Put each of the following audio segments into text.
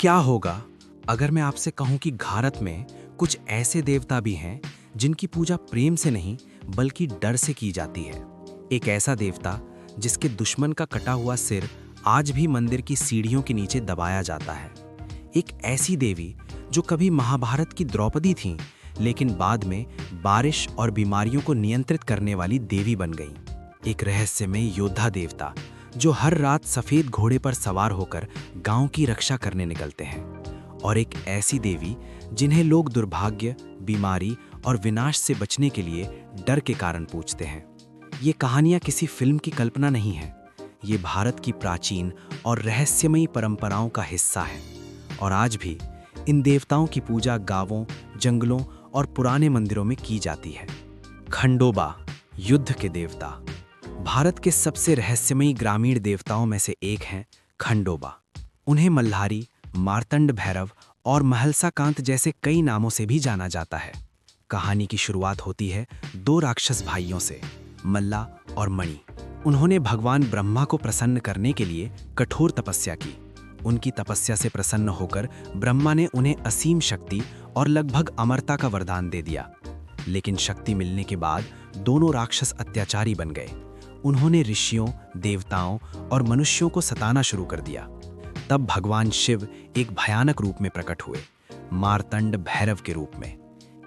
क्या होगा अगर मैं आपसे कहूं कि भारत में कुछ ऐसे देवता भी हैं जिनकी पूजा प्रेम से नहीं बल्कि डर से की जाती है। एक ऐसा देवता जिसके दुश्मन का कटा हुआ सिर आज भी मंदिर की सीढ़ियों के नीचे दबाया जाता है। एक ऐसी देवी जो कभी महाभारत की द्रौपदी थीं, लेकिन बाद में बारिश और बीमारियों को नियंत्रित करने वाली देवी बन गई। एक रहस्यमय योद्धा देवता जो हर रात सफेद घोड़े पर सवार होकर गांव की रक्षा करने निकलते हैं। और एक ऐसी देवी जिन्हें लोग दुर्भाग्य, बीमारी और विनाश से बचने के लिए डर के कारण पूजते हैं। ये कहानियां किसी फिल्म की कल्पना नहीं है, ये भारत की प्राचीन और रहस्यमयी परंपराओं का हिस्सा है। और आज भी इन देवताओं की पूजा गांवों, जंगलों और पुराने मंदिरों में की जाती है। खंडोबा, युद्ध के देवता। भारत के सबसे रहस्यमयी ग्रामीण देवताओं में से एक हैं खंडोबा। उन्हें मल्हारी, मार्तंड भैरव और महलसाकांत जैसे कई नामों से भी जाना जाता है। कहानी की शुरुआत होती है दो राक्षस भाइयों से, मल्ला और मणि। उन्होंने भगवान ब्रह्मा को प्रसन्न करने के लिए कठोर तपस्या की। उनकी तपस्या से प्रसन्न होकर ब्रह्मा ने उन्हें असीम शक्ति और लगभग अमरता का वरदान दे दिया। लेकिन शक्ति मिलने के बाद दोनों राक्षस अत्याचारी बन गए। उन्होंने ऋषियों, देवताओं और मनुष्यों को सताना शुरू कर दिया। तब भगवान शिव एक भयानक रूप में प्रकट हुए, मार्तंड भैरव के रूप में।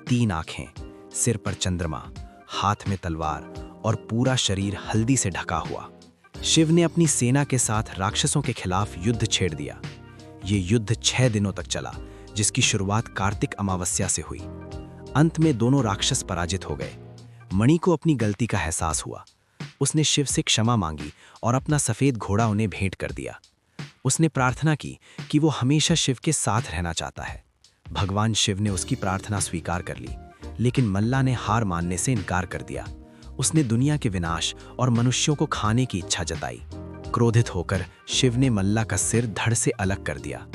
3 आंखें, सिर पर चंद्रमा, हाथ में तलवार और पूरा शरीर हल्दी से ढका हुआ। शिव ने अपनी सेना के साथ राक्षसों के खिलाफ युद्ध छेड़ दिया। ये युद्ध 6 दिनों तक चला, जिसकी शुरुआत कार्तिक अमावस्या से हुई। अंत में दोनों राक्षस पराजित हो गए। मणि को अपनी गलती का एहसास हुआ। उसने शिव से क्षमा मांगी और अपना सफेद घोड़ा उन्हें भेंट कर दिया। उसने प्रार्थना की कि वो हमेशा शिव के साथ रहना चाहता है। भगवान शिव ने उसकी प्रार्थना स्वीकार कर ली, लेकिन मल्ला ने हार मानने से इनकार कर दिया। उसने दुनिया के विनाश और मनुष्यों को खाने की इच्छा जताई। क्रोधित होकर शिव ने मल्ला का सिर धड़ से अलग कर दिया।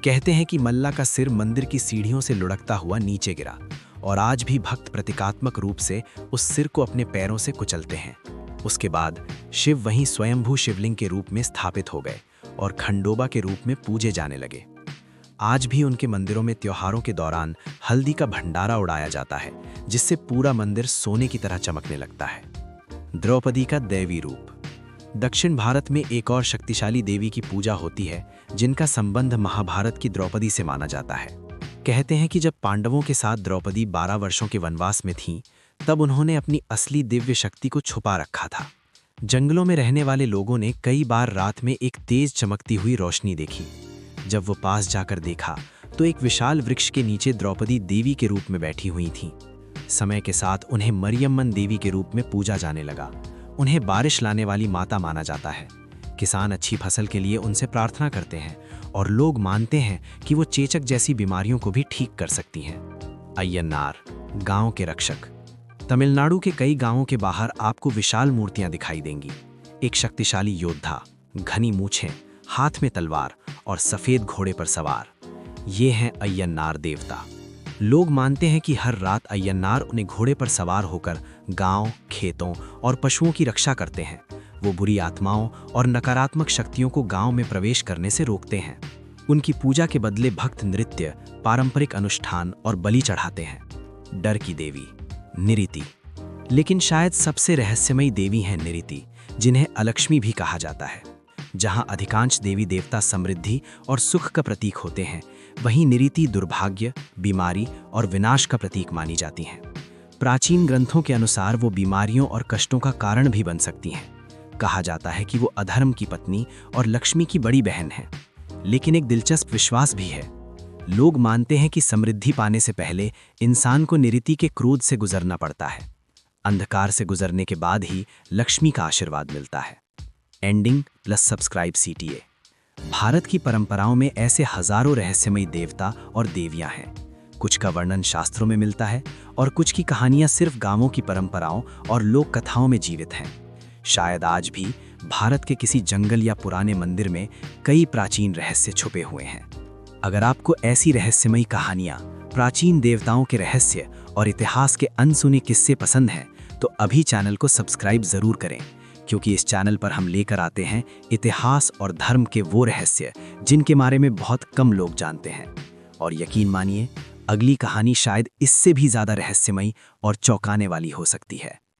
कहते हैं कि मल्ला का सिर मंदिर की सीढ़ियों से लुढ़कता हुआ नीचे गिरा, और आज भी भक्त प्रतीकात्मक रूप से उस सिर को अपने पैरों से कुचलते हैं। उसके बाद शिव वहीं स्वयंभू शिवलिंग के रूप में स्थापित हो गए और खंडोबा के रूप में पूजे जाने लगे। आज भी उनके मंदिरों में त्योहारों के दौरान हल्दी का भंडारा उड़ाया जाता है, जिससे पूरा मंदिर सोने की तरह चमकने लगता है। द्रौपदी का दैवी रूप। दक्षिण भारत में एक और शक्तिशाली देवी की पूजा होती है, जिनका संबंध महाभारत की द्रौपदी से माना जाता है। कहते हैं कि जब पांडवों के साथ द्रौपदी 12 वर्षों के वनवास में थीं, तब उन्होंने अपनी असली दिव्य शक्ति को छुपा रखा था। जंगलों में रहने वाले लोगों ने कई बार रात में एक तेज चमकती हुई रोशनी देखी। जब वो पास जाकर देखा तो एक विशाल वृक्ष के नीचे द्रौपदी देवी के रूप में बैठी हुई थीं। समय के साथ उन्हें मरियम्मन देवी के रूप में पूजा जाने लगा। उन्हें बारिश लाने वाली माता माना जाता है। किसान अच्छी फसल के लिए उनसे प्रार्थना करते हैं और लोग मानते हैं कि वो चेचक जैसी बीमारियों को भी ठीक कर सकती हैं। अय्यनार, गांव के रक्षक। तमिलनाडु के कई गांवों के बाहर आपको विशाल मूर्तियां दिखाई देंगी। एक शक्तिशाली योद्धा, घनी मूछें, हाथ में तलवार और सफेद घोड़े पर सवार। ये हैं अय्यनार देवता। लोग मानते हैं कि हर रात अय्यनार उन्हें घोड़े पर सवार होकर गांव, खेतों और पशुओं की रक्षा करते हैं। वो बुरी आत्माओं और नकारात्मक शक्तियों को गांव में प्रवेश करने से रोकते हैं। उनकी पूजा के बदले भक्त नृत्य, पारंपरिक अनुष्ठान और बलि चढ़ाते हैं। डर की देवी निरिति। लेकिन शायद सबसे रहस्यमयी देवी हैं निरिति, जिन्हें अलक्ष्मी भी कहा जाता है। जहां अधिकांश देवी देवता समृद्धि और सुख का प्रतीक होते हैं, वहीं निरिति दुर्भाग्य, बीमारी और विनाश का प्रतीक मानी जाती हैं। प्राचीन ग्रंथों के अनुसार वो बीमारियों और कष्टों का कारण भी बन सकती हैं। कहा जाता है कि वो अधर्म की पत्नी और लक्ष्मी की बड़ी बहन है। लेकिन एक दिलचस्प विश्वास भी है। लोग मानते हैं कि समृद्धि पाने से पहले इंसान को निरिति के क्रोध से गुजरना पड़ता है। अंधकार से गुजरने के बाद ही लक्ष्मी का आशीर्वाद मिलता है। Ending plus subscribe CTA। Bharat की परंपराओं में ऐसे हजारों रहस्यमयी देवता और देवियां हैं। कुछ का वर्णन शास्त्रों में मिलता है और कुछ की कहानियां सिर्फ गांवों की परंपराओं और लोक कथाओं में जीवित हैं। शायद आज भी भारत के किसी जंगल या पुराने मंदिर में कई प्राचीन रहस्य छुपे हुए हैं। अगर आपको ऐसी रहस्यमयी कहानियां, प्राचीन देवताओं के रहस्य और इतिहास के अनसुने किस्से पसंद हैं, तो अभी चैनल को सब्सक्राइब जरूर करें, क्योंकि इस चैनल पर हम लेकर आते हैं इतिहास और धर्म के वो रहस्य जिनके बारे में बहुत कम लोग जानते हैं। और यकीन मानिए, अगली कहानी शायद इससे भी ज़्यादा रहस्यमयी और चौंकाने वाली हो सकती है।